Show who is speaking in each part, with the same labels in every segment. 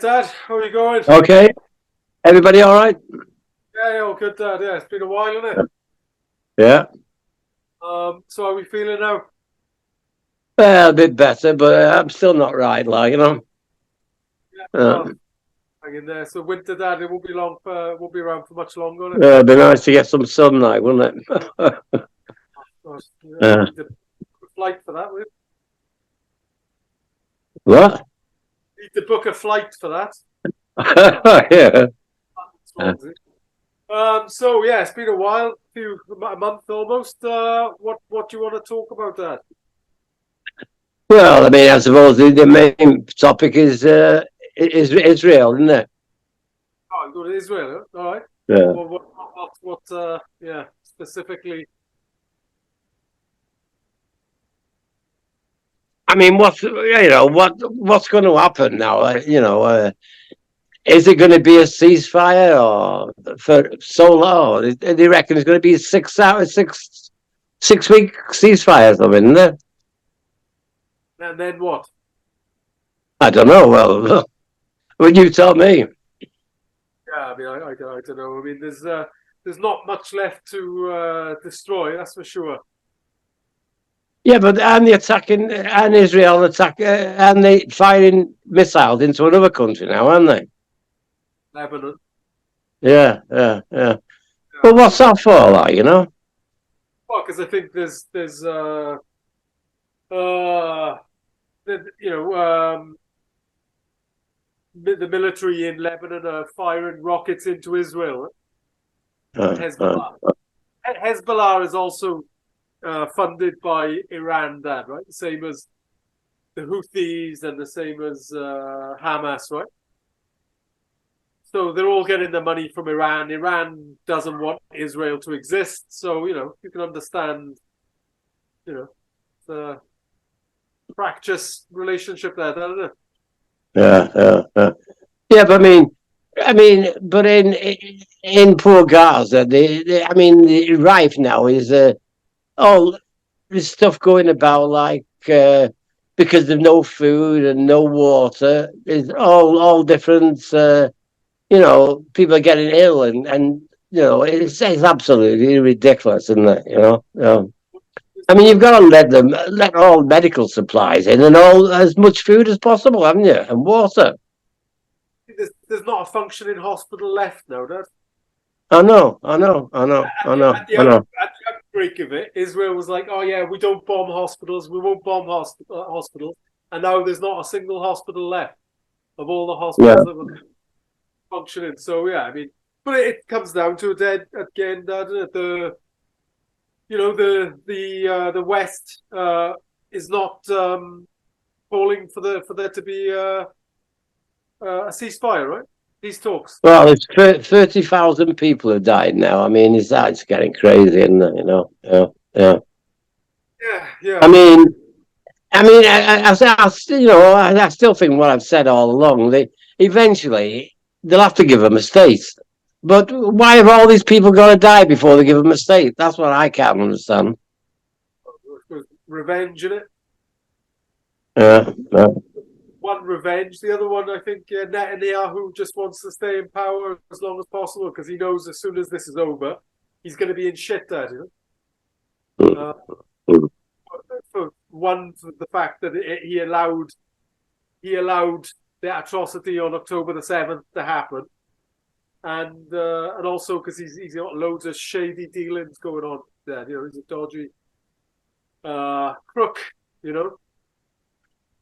Speaker 1: Dad, how are you going?
Speaker 2: Okay, everybody all right?
Speaker 1: Yeah, all good, Dad. Yeah, it's been a while, isn't it?
Speaker 2: Yeah,
Speaker 1: So how are we feeling now?
Speaker 2: well, a bit better, but I'm still not right,
Speaker 1: Yeah,
Speaker 2: uh,
Speaker 1: well, hang in there. So winter, Dad, it won't be around for much longer, will it?
Speaker 2: it'd be nice to get some sunlight, wouldn't it?
Speaker 1: Gosh, yeah, you
Speaker 2: uh,
Speaker 1: need to book a flight for that, will you?
Speaker 2: what?
Speaker 1: Need to book a flight for that.
Speaker 2: Yeah.
Speaker 1: Swansea. So yeah, it's been a while, a month almost. What do you want to talk about, Dad?
Speaker 2: Well, I mean, I suppose the main topic is Israel, isn't it?
Speaker 1: Oh, you go to Israel, huh? All right.
Speaker 2: Yeah.
Speaker 1: Yeah, specifically.
Speaker 2: I mean, what's going to happen now? Is it going to be a ceasefire or for so long? They reckon it's going to be 6 hours, 6 week ceasefire or something, isn't it?
Speaker 1: And then what?
Speaker 2: I don't know. Well, well, you tell me.
Speaker 1: Yeah, I mean, I don't know. I mean, there's not much left to destroy. That's for sure.
Speaker 2: Yeah, but and the attacking and Israel and they firing missiles into another country now, aren't they?
Speaker 1: Lebanon.
Speaker 2: Yeah.
Speaker 1: Yeah,
Speaker 2: But
Speaker 1: I
Speaker 2: what's
Speaker 1: mean,
Speaker 2: that for, like?
Speaker 1: well, because I think uh, you know, the military in Lebanon are firing rockets into Israel and
Speaker 2: Uh, uh,
Speaker 1: Hezbollah. Hezbollah is also funded by Iran, that right? The same as the Houthis and the same as Hamas, right? So they're all getting the money from Iran. Iran doesn't want Israel to exist. So, you can understand, you know, the fractious relationship there, don't it?
Speaker 2: yeah. But but in poor Gaza, I mean, the rife now is all this stuff going about because of no food and no water is all different. People are getting ill and it's absolutely ridiculous, isn't it? I mean, you've got to let all medical supplies in and all as much food as possible, haven't you? And water.
Speaker 1: There's not a functioning hospital left now, Dad.
Speaker 2: I know.
Speaker 1: At the outbreak of it, Israel was like, "Oh yeah, we don't bomb hospitals. We won't bomb hospitals." And now there's not a single hospital left of all the
Speaker 2: Yeah.
Speaker 1: hospitals that were functioning. So yeah, I mean, but it comes down to a dead again, Dad. The West is not calling for there to be a ceasefire, right? These talks.
Speaker 2: Well, it's 30,000 people have died now. I mean, it's getting crazy, isn't it? Yeah.
Speaker 1: Yeah,
Speaker 2: I
Speaker 1: yeah.
Speaker 2: mean, I still think what I've said all along. Eventually they'll have to give them a state. But why have all these people got to die before they give them a state? That's what I can't understand.
Speaker 1: Revenge in it.
Speaker 2: Yeah.
Speaker 1: One revenge, the other one, I think Netanyahu just wants to stay in power as long as possible because he knows as soon as this is over, he's going to be in shit, Dad. For one, for the fact that he allowed the atrocity on October the 7th to happen, and also because he's got loads of shady dealings going on there. He's a dodgy crook. You know.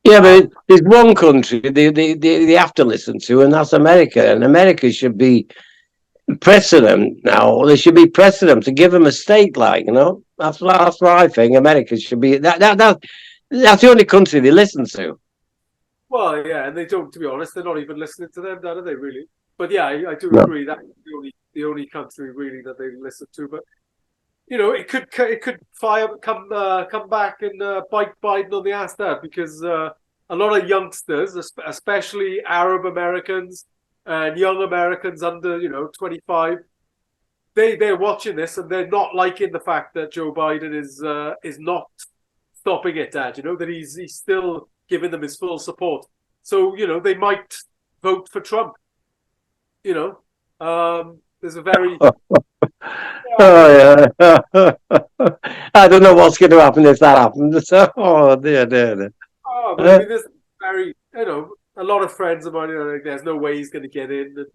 Speaker 2: Yeah, but there's one country they have to listen to, and that's America. And America should be precedent now. They should be precedent to give them a state, That's what I think. America should be that's the only country they listen to.
Speaker 1: Well, yeah, and they don't. To be honest, they're not even listening to them, are they? Really? But yeah, I do
Speaker 2: No.
Speaker 1: agree that the only country really that they listen to. But it could come back and bite Biden on the ass there because a lot of youngsters, especially Arab Americans and young Americans under 25, they're watching this and they're not liking the fact that Joe Biden is not stopping it, Dad. That he's still giving them his full support. So they might vote for Trump. There's a very
Speaker 2: Oh yeah. I don't know what's going to happen if that happens. Oh dear, dear, dear.
Speaker 1: but I mean, there's very a lot of friends of mine. Like, there's no way he's going to get in, and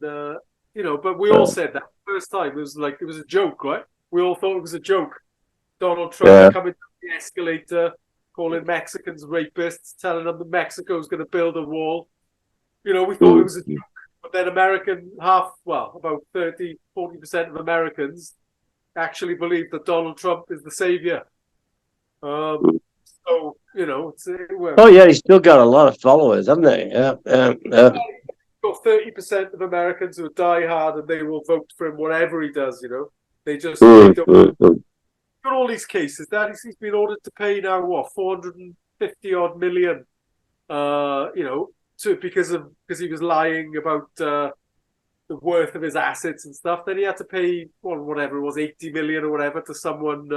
Speaker 1: but we all said that first time it was a joke, right? We all thought it was a joke. Donald Trump coming down the escalator, calling Mexicans rapists, telling them that Mexico's going to build a wall. We thought it was a joke. But then about 30-40% of Americans actually believe that Donald Trump is the savior. So,
Speaker 2: oh yeah, he's still got a lot of followers, haven't he? Yeah.
Speaker 1: Got 30% of Americans who are diehard and they will vote for him whatever he does. They just got all these cases that he's been ordered to pay now 450 odd million. Because he was lying about the worth of his assets and stuff. Then he had to pay whatever it was, 80 million or whatever to someone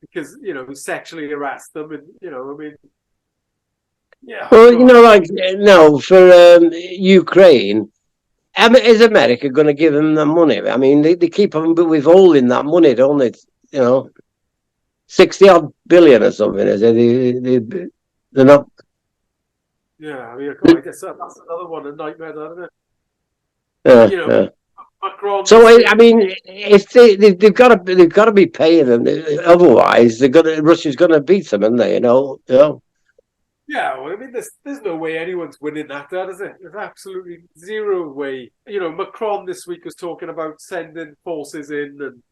Speaker 1: because who sexually harassed them, and I mean. Yeah.
Speaker 2: Well, for Ukraine, is America going to give them the money? I mean, they keep on withholding that money, don't they? 60 odd billion or something. Is it? They're not.
Speaker 1: Yeah, I mean, I guess that's another one, a nightmare, isn't it? Macron.
Speaker 2: So I mean, if they've got to be paying them, otherwise Russia's going to beat them, aren't they?
Speaker 1: Yeah, well, I mean, there's no way anyone's winning that, is it? There's absolutely zero way. Macron this week was talking about sending forces in, and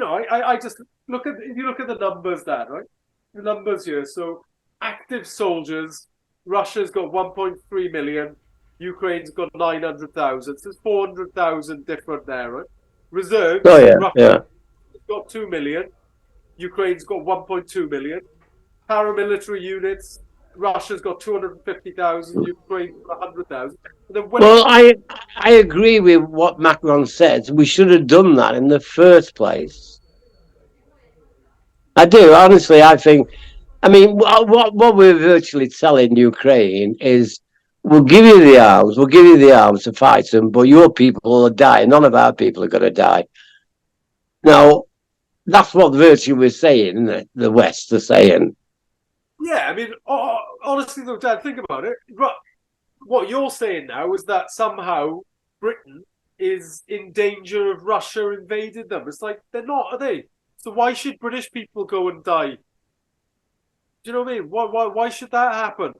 Speaker 1: I just if you look at the numbers, Dad, right? The numbers here. So active soldiers, Russia's got 1.3 million, Ukraine's got 900,000. So there's 400,000 different there, right? Reserves.
Speaker 2: Oh yeah,
Speaker 1: Russia's got 2 million, Ukraine's got 1.2 million. Paramilitary units, Russia's got 250,000, Ukraine's got 100,000.
Speaker 2: Well, I agree with what Macron said. We should have done that in the first place. I do, honestly. I think. I mean, what we're virtually telling Ukraine is, we'll give you the arms to fight them, but your people will die. None of our people are going to die. Now, that's what virtually we're saying, isn't it? The West are saying.
Speaker 1: Yeah, I mean, honestly, though, Dad, think about it. What you're saying now is that somehow Britain is in danger of Russia invading them. It's like, they're not, are they? So why should British people go and die? Do you know what I mean? Why should that happen?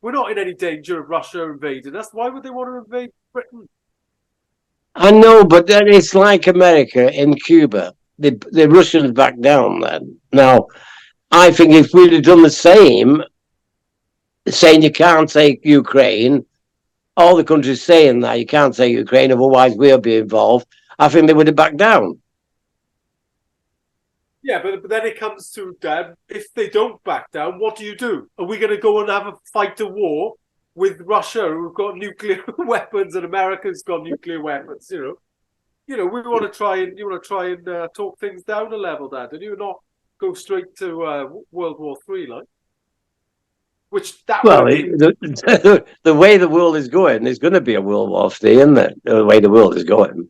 Speaker 1: We're not in any danger of Russia invading us. Why would they want to invade Britain?
Speaker 2: I know, but then it's like America in Cuba. The Russians back down then. Now, I think if we'd have done the same, saying you can't take Ukraine, all the countries saying that you can't take Ukraine, otherwise we'll be involved, I think they would have backed down.
Speaker 1: Yeah, but then it comes to, Dad, if they don't back down, what do you do? Are we going to go and have a fight a war with Russia, who've got nuclear weapons, and America's got nuclear weapons? We want to try and talk things down a level, Dad, and you not go straight to World War III, like.
Speaker 2: The way the world is going, there's going to be a World War III, isn't it? The way the world is going.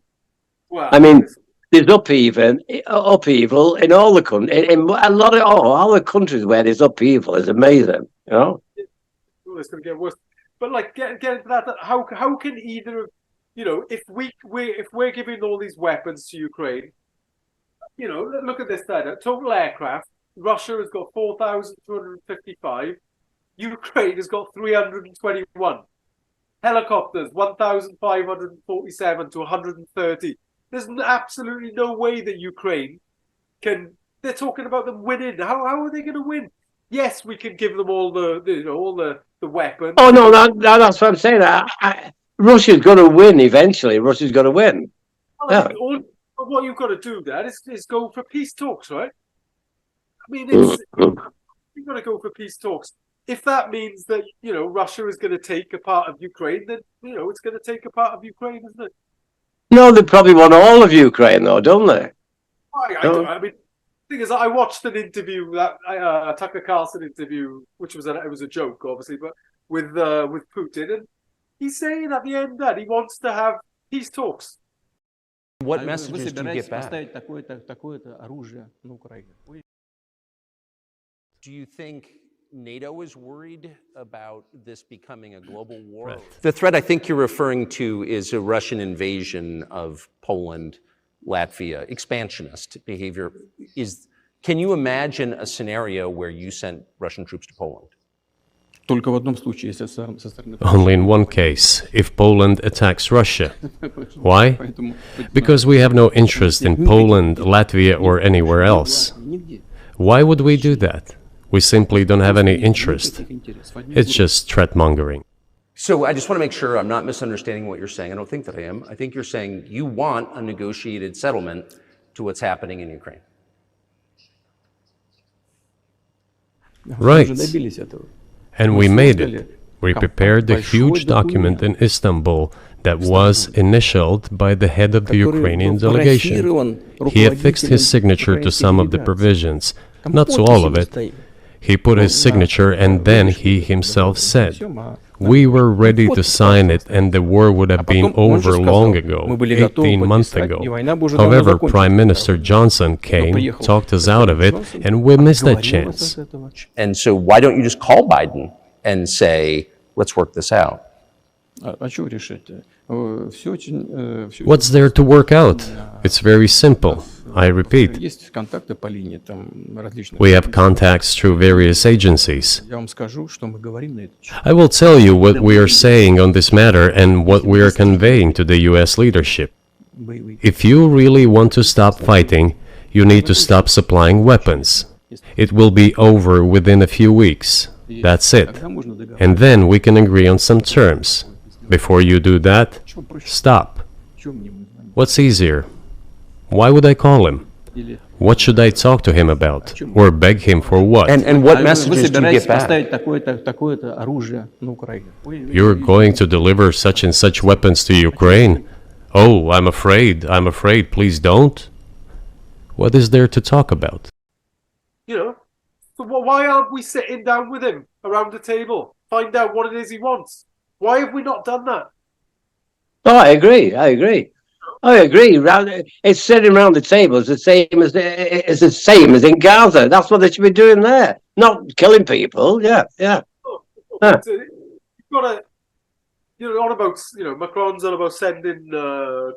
Speaker 1: Well,
Speaker 2: I mean, there's upheaval in all the countries. In a lot of all the countries where there's upheaval is amazing.
Speaker 1: Well, it's going to get worse. But get into that. How can either, if we're giving all these weapons to Ukraine, look at this data. Total aircraft, Russia has got 4,255. Ukraine has got 321. Helicopters, 1,547 to 130. There's absolutely no way that Ukraine can. They're talking about them winning. How are they going to win? Yes, we can give them all the weapons.
Speaker 2: Oh no, that's what I'm saying. Russia's going to win eventually. Russia's going to win.
Speaker 1: Well, what you've got to do, Dad, is go for peace talks, right? I mean, you've got to go for peace talks. If that means that Russia is going to take a part of Ukraine, then it's going to take a part of Ukraine, isn't it?
Speaker 2: No, they probably want all of Ukraine, though, don't they?
Speaker 1: I mean, the thing is, I watched an interview, that Tucker Carlson interview, which was it was a joke, obviously, but with Putin, and He's saying at the end that he wants to have peace talks.
Speaker 3: What messages do you get back? Do you think NATO is worried about this becoming a global war? The threat I think you're referring to is a Russian invasion of Poland, Latvia, expansionist behavior. Can you imagine a scenario where you sent Russian troops to Poland?
Speaker 4: Only in one case, if Poland attacks Russia. Why? Because we have no interest in Poland, Latvia, or anywhere else. Why would we do that? We simply don't have any interest. It's just threat-mongering.
Speaker 3: So I just want to make sure I'm not misunderstanding what you're saying. I don't think that I am. I think you're saying you want a negotiated settlement to what's happening in Ukraine.
Speaker 4: Right. And we made it. We prepared a huge document in Istanbul that was initialed by the head of the Ukrainian delegation. He affixed his signature to some of the provisions, not to all of it. He put his signature and then he himself said, "We were ready to sign it and the war would have been over long ago, 18 months ago. However, Prime Minister Johnson came, talked us out of it, and we missed that chance."
Speaker 3: And so why don't you just call Biden and say, let's work this out?
Speaker 4: What's there to work out? It's very simple. I repeat, we have contacts through various agencies. I will tell you what we are saying on this matter and what we are conveying to the US leadership. If you really want to stop fighting, you need to stop supplying weapons. It will be over within a few weeks. That's it. And then we can agree on some terms. Before you do that, stop. What's easier? Why would I call him? What should I talk to him about? Or beg him for what?
Speaker 3: And what messages do you get back?
Speaker 4: You're going to deliver such and such weapons to Ukraine? Oh, I'm afraid, please don't. What is there to talk about?
Speaker 1: You know, so why aren't we sitting down with him around the table? Find out what it is he wants. Why have we not done that?
Speaker 2: Oh, I agree. It's sitting around the table is the same as in Gaza. That's what they should be doing there, not killing people. Yeah.
Speaker 1: You've got to, on about, Macron's on about sending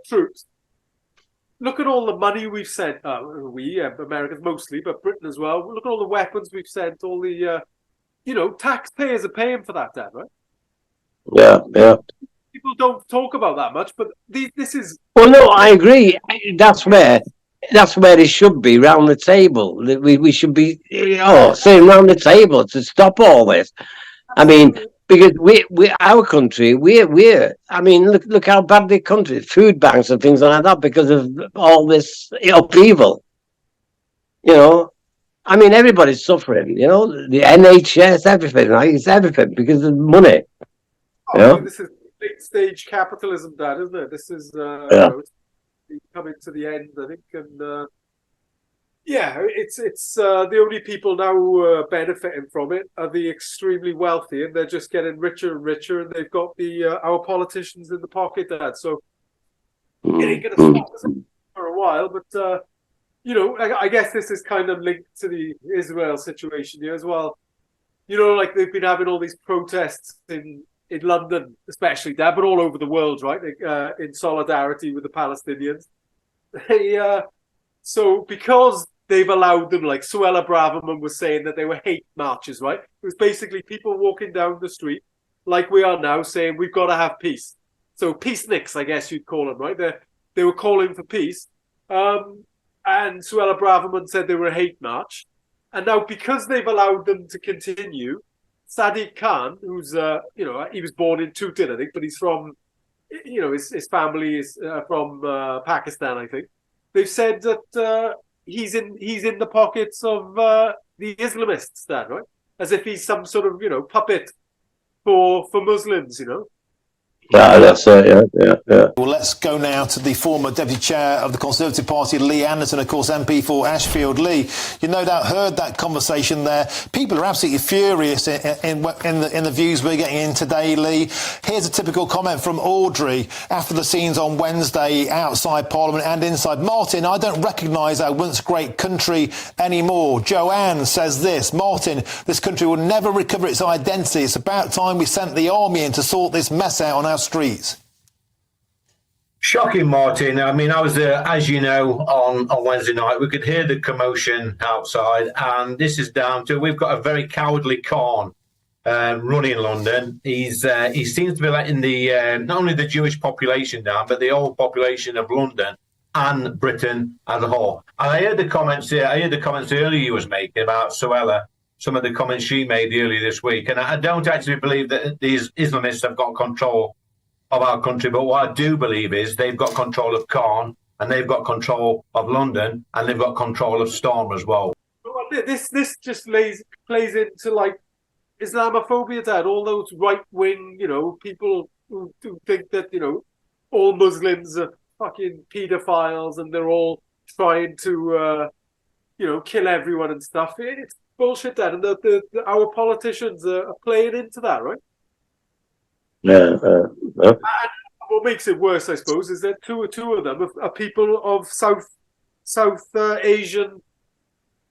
Speaker 1: troops. Look at all the money we've sent. Americans mostly, but Britain as well. Look at all the weapons we've sent. All the, taxpayers are paying for that, Dad, right?
Speaker 2: Yeah.
Speaker 1: People don't talk about that much, but this is.
Speaker 2: Well, no, I agree. That's where it should be, round the table. We should be, sitting round the table to stop all this. I mean, because our country, look how bad the country, food banks and things like that, because of all this upheaval. Everybody's suffering. The NHS, everything. Right? It's everything because of money.
Speaker 1: This is late stage capitalism, Dad, isn't it? This is coming to the end, I think, and it's the only people now benefiting from it are the extremely wealthy, and they're just getting richer and richer, and they've got our politicians in the pocket, Dad. So it ain't gonna stop us for a while, but I guess this is kind of linked to the Israel situation here as well. Like they've been having all these protests in London, especially, Dad, but all over the world, right? In solidarity with the Palestinians. So because they've allowed them, like Suella Braverman was saying that they were hate marches, right? It was basically people walking down the street, like we are now, saying we've got to have peace. So peaceniks, I guess you'd call them, right? They were calling for peace. And Suella Braverman said they were a hate march. And now because they've allowed them to continue, Sadiq Khan, who's, he was born in Tooting, I think, but he's from, his family is from Pakistan, I think. They've said that he's in the pockets of the Islamists, Dad, right? As if he's some sort of, puppet for Muslims,
Speaker 2: That's it. Yeah.
Speaker 5: Well, let's go now to the former Deputy Chair of the Conservative Party, Lee Anderson, of course, MP for Ashfield. Lee, you no doubt heard that conversation there. People are absolutely furious in the views we're getting in today, Lee. Here's a typical comment from Audrey after the scenes on Wednesday outside Parliament and inside. Martin, I don't recognise our once great country anymore. Joanne says this. Martin, this country will never recover its identity. It's about time we sent the army in to sort this mess out on our streets.
Speaker 6: Shocking, Martin. I mean, I was there, as you know, on Wednesday night. We could hear the commotion outside, and this is down to we've got a very cowardly Khan running London. He seems to be letting the not only the Jewish population down, but the whole population of London and Britain as a whole. And I heard the comments here. I heard the comments earlier you was making about Suella. Some of the comments she made earlier this week, and I don't actually believe that these Islamists have got control of our country. But what I do believe is they've got control of Khan, and they've got control of London, and they've got control of Storm as well.
Speaker 1: This just plays into like Islamophobia, Dad. All those right wing, people who think that all Muslims are fucking paedophiles and they're all trying to kill everyone and stuff. It's bullshit, Dad, and our politicians are playing into that, right?
Speaker 2: Yeah.
Speaker 1: And what makes it worse, I suppose, is that two of them are people of South Asian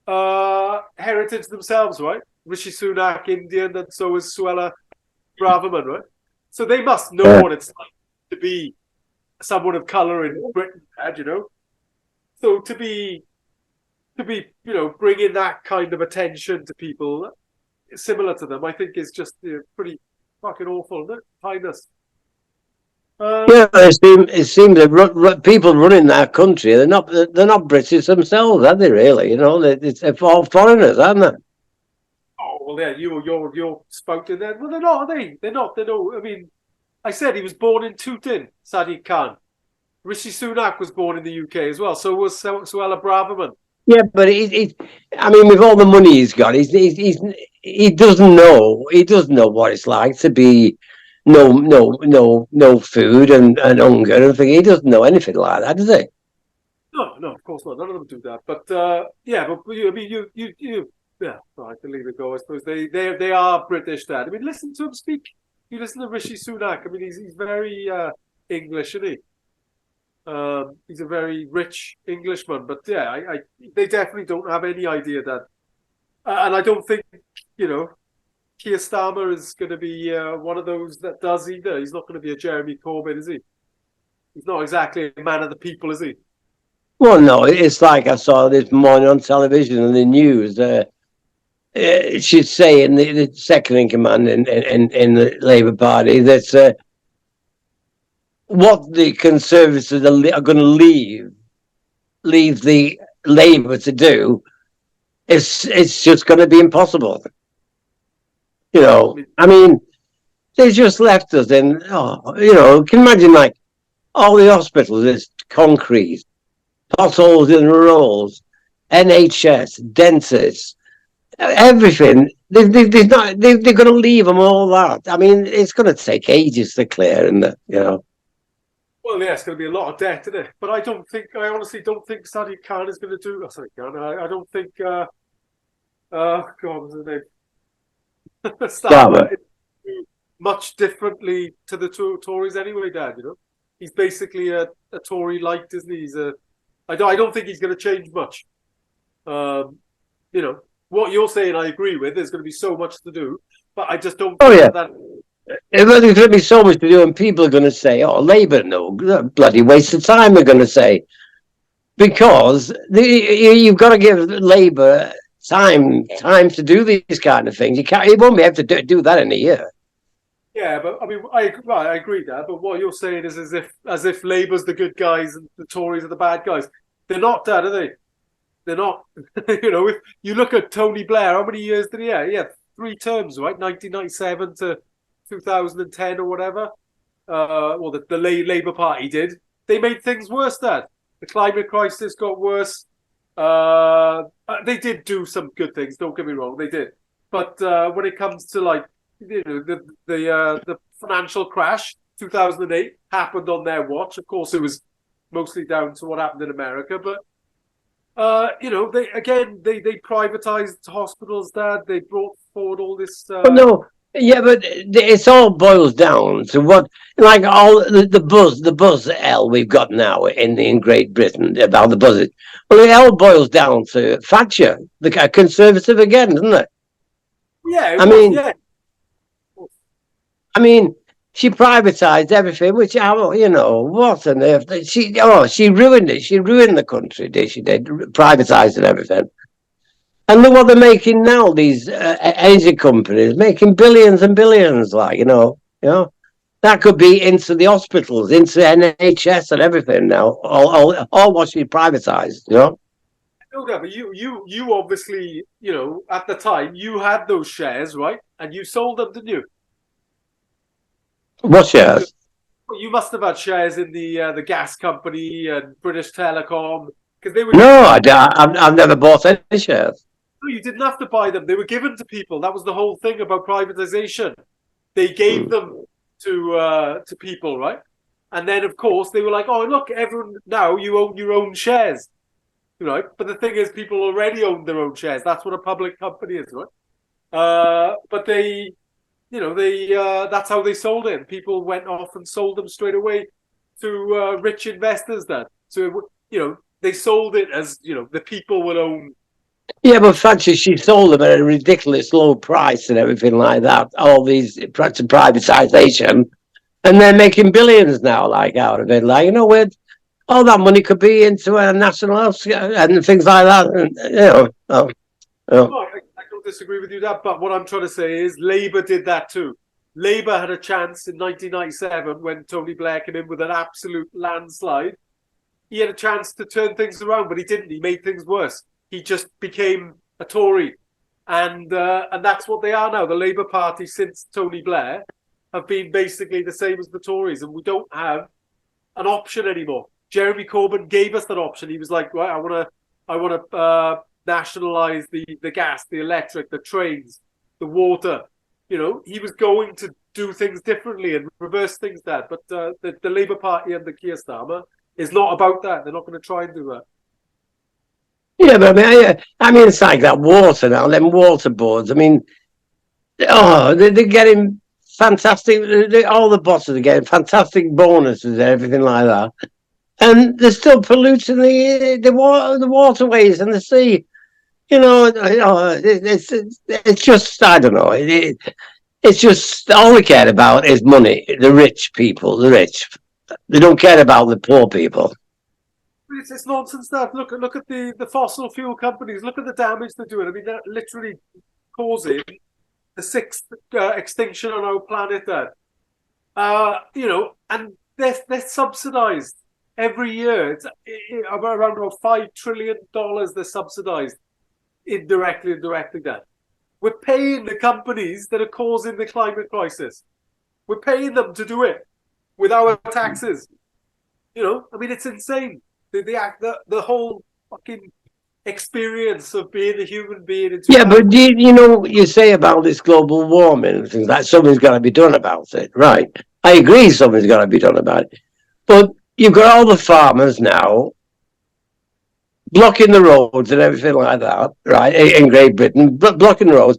Speaker 1: heritage themselves, right? Rishi Sunak, Indian, and so is Suella Braverman, right? So they must know what it's like to be someone of colour in Britain, So to be bringing that kind of attention to people similar to them, I think is just pretty fucking awful, isn't it? Highness.
Speaker 2: It seems that people running that country, they're not British themselves, are they? Really, they're all foreigners, aren't they?
Speaker 1: Oh well, yeah, you're spoken then. Well, they're not, are they? They're not. I mean, I said he was born in Tooting, Sadiq Khan. Rishi Sunak was born in the UK as well. So was Suella Braverman.
Speaker 2: Yeah, but I mean, with all the money he's got, he doesn't know. He doesn't know what it's like to be no food and hunger and thing. He doesn't know anything like that, does he?
Speaker 1: No, of course not. None of them do that. But I can leave it go. I suppose they are British, Dad. I mean, listen to him speak. You listen to Rishi Sunak. I mean, he's very English, isn't he? He's a very rich Englishman, but yeah, they definitely don't have any idea that, and I don't think Keir Starmer is going to be one of those that does either. He's not going to be a Jeremy Corbyn, is he? He's not exactly a man of the people, is he?
Speaker 2: Well, no, it's like I saw this morning on television and the news. She's saying the second in command in the Labour Party that. What the Conservatives are going to leave the Labour to do, it's just going to be impossible. I mean, they just left us in. Can you imagine like all the hospitals? There's concrete, potholes in the roads, NHS, dentists, everything. They're going to leave them all that. I mean, it's going to take ages to clear, and
Speaker 1: Well, yeah, it's going to be a lot of debt, isn't it? But I honestly don't think Sadiq Khan is going to do. Sadiq Khan, I don't think. God, what's his name? Starmer do much differently to the Tories anyway, Dad. He's basically a Tory light, isn't he? I don't think he's going to change much. What you're saying, I agree with. There's going to be so much to do, but I just don't. That.
Speaker 2: There's going to be so much to do, and people are going to say, "Oh, Labour, no, bloody waste of time." They're going to say, because you've got to give Labour time to do these kind of things. You won't be able to do that in a year.
Speaker 1: Yeah, but I mean, I agree that. But what you're saying is as if Labour's the good guys and the Tories are the bad guys. They're not, Dad, are they? They're not. If you look at Tony Blair, how many years did he have? He had 3 terms, right? 1997 to 2010 or whatever. The Labour Party did. They made things worse, Dad. The climate crisis got worse. They did do some good things. Don't get me wrong, they did. But when it comes to the financial crash, 2008 happened on their watch. Of course, it was mostly down to what happened in America, but they privatized hospitals. Dad, they brought forward all this.
Speaker 2: Well, no, yeah, but it's all boils down to what, like all the buzz L we've got now in Great Britain about the buzz. Well, it all boils down to Thatcher, the Conservative again, doesn't it?
Speaker 1: Yeah,
Speaker 2: I mean, she privatized everything, which, what on earth? She ruined it. She ruined the country, she did, privatizing everything. And look what they're making now, these energy companies, making billions and billions, That could be into the hospitals, into NHS and everything now, all what she privatized,
Speaker 1: No, but you obviously, at the time, you had those shares, right? And you sold them, didn't you?
Speaker 2: What shares?
Speaker 1: You must have had shares in the gas company and British Telecom, because they were.
Speaker 2: No, I've never bought any shares.
Speaker 1: No, you didn't have to buy them. They were given to people. That was the whole thing about privatization. They gave them to people, right? And then, of course, they were like, "Oh, look, everyone now you own your own shares." Right? But the thing is, people already own their own shares. That's what a public company is, right? But they that's how they sold it. People went off and sold them straight away to rich investors. Then, so they sold it as the people will own.
Speaker 2: Yeah, but Thatcher, she sold them at a ridiculous low price and everything like that. All these privatization, and they're making billions now, out of it. Where all that money could be into a national health and things like that. And
Speaker 1: No, I don't disagree with you that, but what I'm trying to say is Labour did that too. Labour had a chance in 1997 when Tony Blair came in with an absolute landslide. He had a chance to turn things around, but he didn't. He made things worse. He just became a Tory, and that's what they are now. The Labour Party since Tony Blair have been basically the same as the Tories, and we don't have an option anymore. Jeremy Corbyn gave us that option. He was like, right, I want to nationalise the gas, the electric, the trains, the water. He was going to do things differently and reverse things, Dad. But the Labour Party and the Keir Starmer is not about that. They're not going to try and do that.
Speaker 2: Yeah, but I mean, it's like that water now, them water boards. I mean, they're getting fantastic. All the bosses are getting fantastic bonuses and everything like that, and they're still polluting the waterways and the sea. It's just, I don't know. It's just all they care about is money. The rich people, the rich. They don't care about the poor people.
Speaker 1: It's nonsense, that. Look at the fossil fuel companies. Look at the damage they're doing. I mean, they're literally causing the sixth extinction on our planet. Then, and they're subsidised every year. It's around $5 trillion. They're subsidised indirectly and directly. Then we're paying the companies that are causing the climate crisis. We're paying them to do it with our taxes. I mean, it's insane. The whole fucking experience of being a human being.
Speaker 2: Yeah, but you say about this global warming and things like something's got to be done about it, right? I agree, something's got to be done about it. But you've got all the farmers now blocking the roads and everything like that, right? In Great Britain, blocking the roads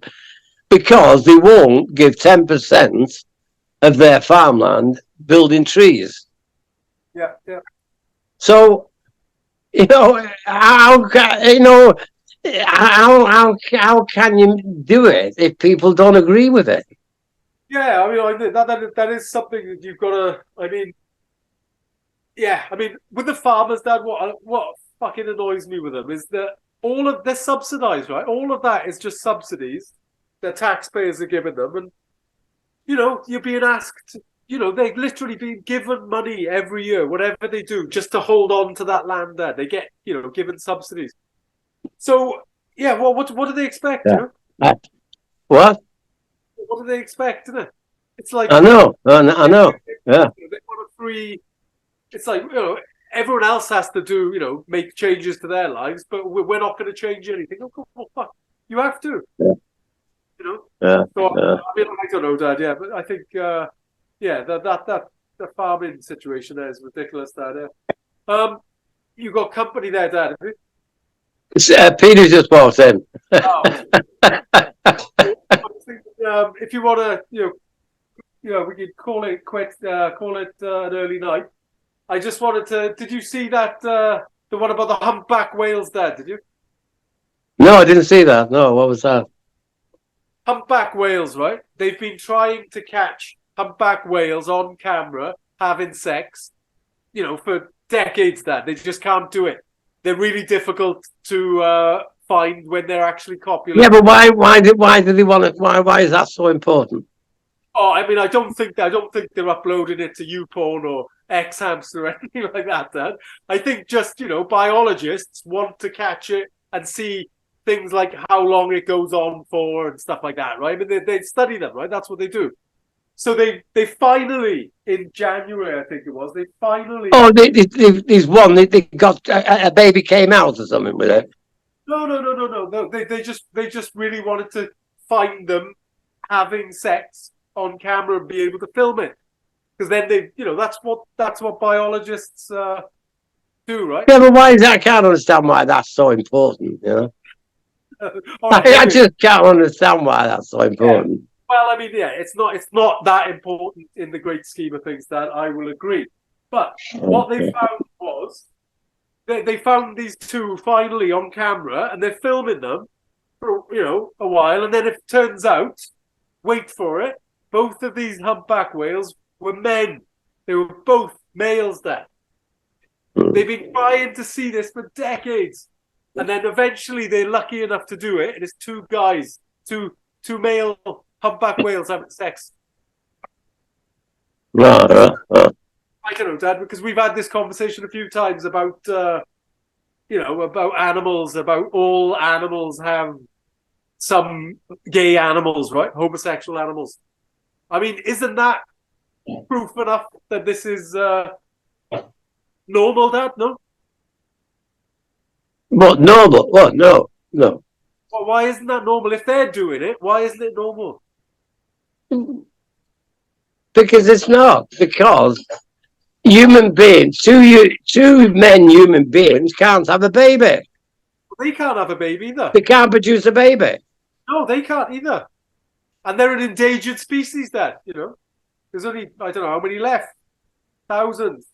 Speaker 2: because they won't give 10% of their farmland building trees.
Speaker 1: Yeah.
Speaker 2: So. How can you do it if people don't agree with it?
Speaker 1: Yeah, I mean, that is something that you've got to. I mean, with the farmers, Dad, what fucking annoys me with them is that they're subsidised, right? All of that is just subsidies that taxpayers are giving them, and you're being asked. They've literally been given money every year, whatever they do, just to hold on to that land there. They get, given subsidies. So, yeah, well, what do they expect?
Speaker 2: Yeah. What?
Speaker 1: What do they expect, isn't it? It's like...
Speaker 2: I know. Yeah.
Speaker 1: They want a free... It's like, everyone else has to do, make changes to their lives, but we're not going to change anything. Oh, fuck. You have to.
Speaker 2: Yeah.
Speaker 1: So, I mean, I don't know, Dad, yeah, but I think... that the farming situation there is ridiculous, Dad. You got company there, Dad. Have you?
Speaker 2: Peter just walked in.
Speaker 1: Oh. If you want to, we could call it quit. Call it an early night. I just wanted to. Did you see that the one about the humpback whales, Dad? Did you?
Speaker 2: No, I didn't see that. No, what was that?
Speaker 1: Humpback whales, right? They've been trying to catch humpback whales on camera having sex, for decades. Dad, they just can't do it. They're really difficult to find when they're actually copulating.
Speaker 2: Yeah, but why do they want it? Why is that so important?
Speaker 1: Oh, I mean, I don't think they're uploading it to YouPorn or X-Hamster or anything like that, Dad. I think just, biologists want to catch it and see things like how long it goes on for and stuff like that, right? I mean, they study them, right? That's what they do. So they finally, in January, I think it was, they finally...
Speaker 2: Oh, there's one, they got, a baby came out or something with it.
Speaker 1: No. They just really wanted to find them having sex on camera and be able to film it. Because then that's what biologists do, right?
Speaker 2: Yeah, but why is that? I can't understand why that's so important, Right, I just can't understand why that's so important.
Speaker 1: Yeah. Well, I mean, it's not that important in the great scheme of things, that I will agree. But what they found was they found these two finally on camera, and they're filming them for a while, and then it turns out, wait for it, both of these humpback whales were men. They were both males there. They've been trying to see this for decades. And then eventually they're lucky enough to do it. And it's two guys, two male humpback whales having sex. I don't know, Dad, because we've had this conversation a few times about, about animals, about all animals have some gay animals, right? Homosexual animals. I mean, isn't that proof enough that this is normal, Dad? No?
Speaker 2: What, normal? What? No.
Speaker 1: Well, why isn't that normal? If they're doing it, why isn't it normal?
Speaker 2: Because it's not. Because human beings, two men human beings can't have a baby.
Speaker 1: They can't have a baby either.
Speaker 2: They can't produce a baby.
Speaker 1: No, they can't either. And they're an endangered species, Dad, There's only, I don't know how many left. Thousands.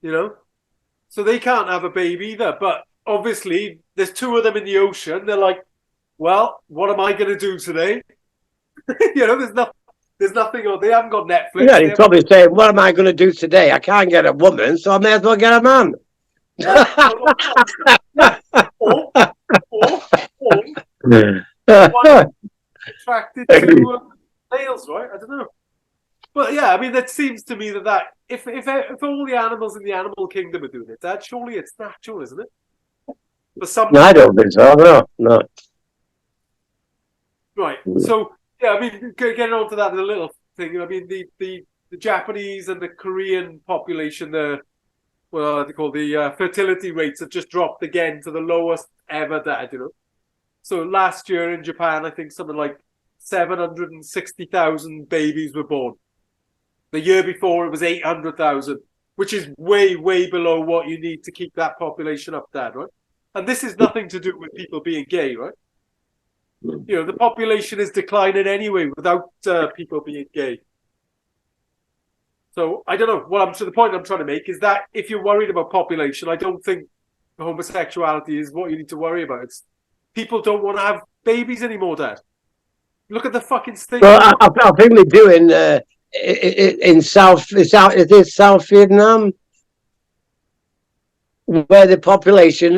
Speaker 1: So they can't have a baby either. But obviously, there's two of them in the ocean. They're like, well, what am I going to do today? There's nothing on. They haven't got Netflix.
Speaker 2: Yeah, he's probably saying, what am I going to do today? I can't get a woman, so I may as well get a man.
Speaker 1: One attracted to males, right? I don't know. But yeah, I mean, that seems to me that if all the animals in the animal kingdom are doing it, Dad, surely it's natural, isn't it? For some,
Speaker 2: no, I don't think so. No.
Speaker 1: Right. So yeah, I mean, getting on to that a little thing. I mean, the Japanese and the Korean population, the fertility rates have just dropped again to the lowest ever, Dad. So last year in Japan, I think something like 760,000 babies were born. The year before, it was 800,000, which is way, way below what you need to keep that population up, Dad, right? And this is nothing to do with people being gay, right? The population is declining anyway without people being gay. So I don't know. The point I'm trying to make is that if you're worried about population, I don't think homosexuality is what you need to worry about. It's people don't want to have babies anymore, Dad. Look at the fucking state.
Speaker 2: Well, I think they're doing in South Vietnam, where the population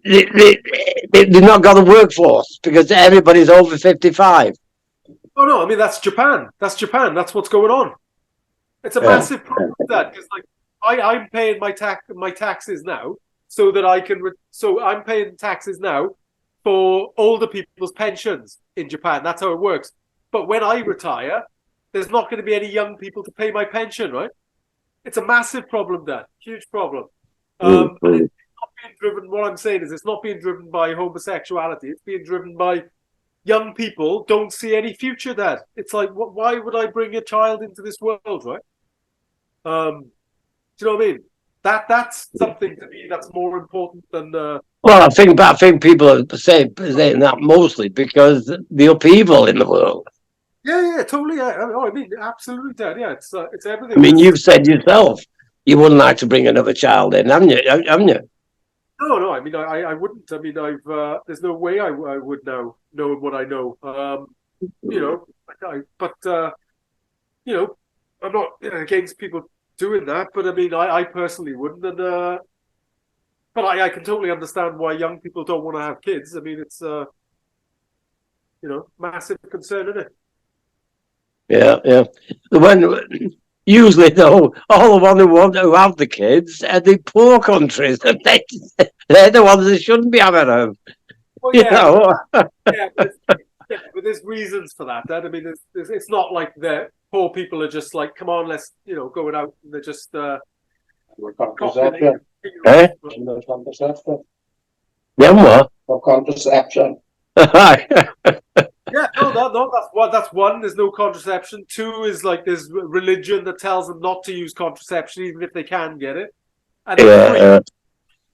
Speaker 2: they've not got a workforce because everybody's over 55.
Speaker 1: Oh no, I mean that's Japan. That's what's going on. It's a massive problem, Dad, because I'm paying my taxes now so that I can. So I'm paying taxes now for older people's pensions in Japan. That's how it works. But when I retire, there's not going to be any young people to pay my pension, right? It's a massive problem, Dad. Huge problem. And it's not being driven. What I'm saying is, it's not being driven by homosexuality. It's being driven by young people don't see any future, Dad. It's like, why would I bring a child into this world, right? Do you know what I mean? That's something to me that's more important than.
Speaker 2: Well, I think people are saying that mostly because the upheaval in the world.
Speaker 1: Yeah, totally. I mean, absolutely, Dad. Yeah, it's everything.
Speaker 2: I mean, you've said yourself you wouldn't like to bring another child in, haven't you? Haven't you?
Speaker 1: No. I mean, I wouldn't. I mean, there's no way I would now know what I know. You know, you know, I'm not against people doing that, but I mean, I personally wouldn't. And but I can totally understand why young people don't want to have kids. I mean, it's you know, massive concern, isn't it?
Speaker 2: Yeah. When usually though, all the ones who want to have the kids are the poor countries. They're the ones that shouldn't be having them.
Speaker 1: Well,
Speaker 2: You know.
Speaker 1: but there's reasons for that. I mean, it's not like the poor people are just like, come on, let's going out. And they're just
Speaker 7: Contraception.
Speaker 2: Eh?
Speaker 7: Contraception.
Speaker 2: Then what?
Speaker 7: For contraception.
Speaker 1: Yeah, no, that's one. There's no contraception. Two is like there's religion that tells them not to use contraception even if they can get it. And then three,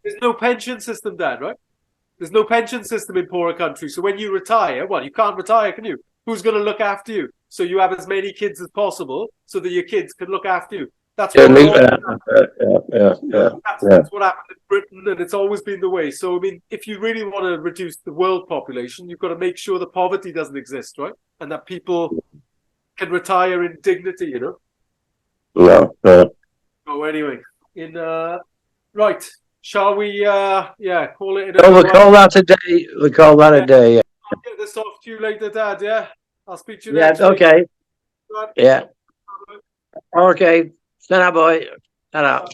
Speaker 1: there's no pension system, Dad, right? There's no pension system in poorer countries. So when you retire, well, you can't retire, can you? Who's going to look after you? So you have as many kids as possible so that your kids can look after you. That's what that's what happened in Britain, and it's always been the way. So I mean, if you really want to reduce the world population, you've got to make sure that poverty doesn't exist, right? And that people can retire in dignity, you know.
Speaker 2: No.
Speaker 1: Oh, anyway, right. Shall we? Call it.
Speaker 2: We'll call that a day. We'll call that a day. Yeah.
Speaker 1: I'll get this off to you later, Dad. Yeah, I'll speak to you
Speaker 2: Yeah.
Speaker 1: next week.
Speaker 2: Okay.
Speaker 1: Right.
Speaker 2: Yeah. Okay. Ta-ra, boy. Ta-ra.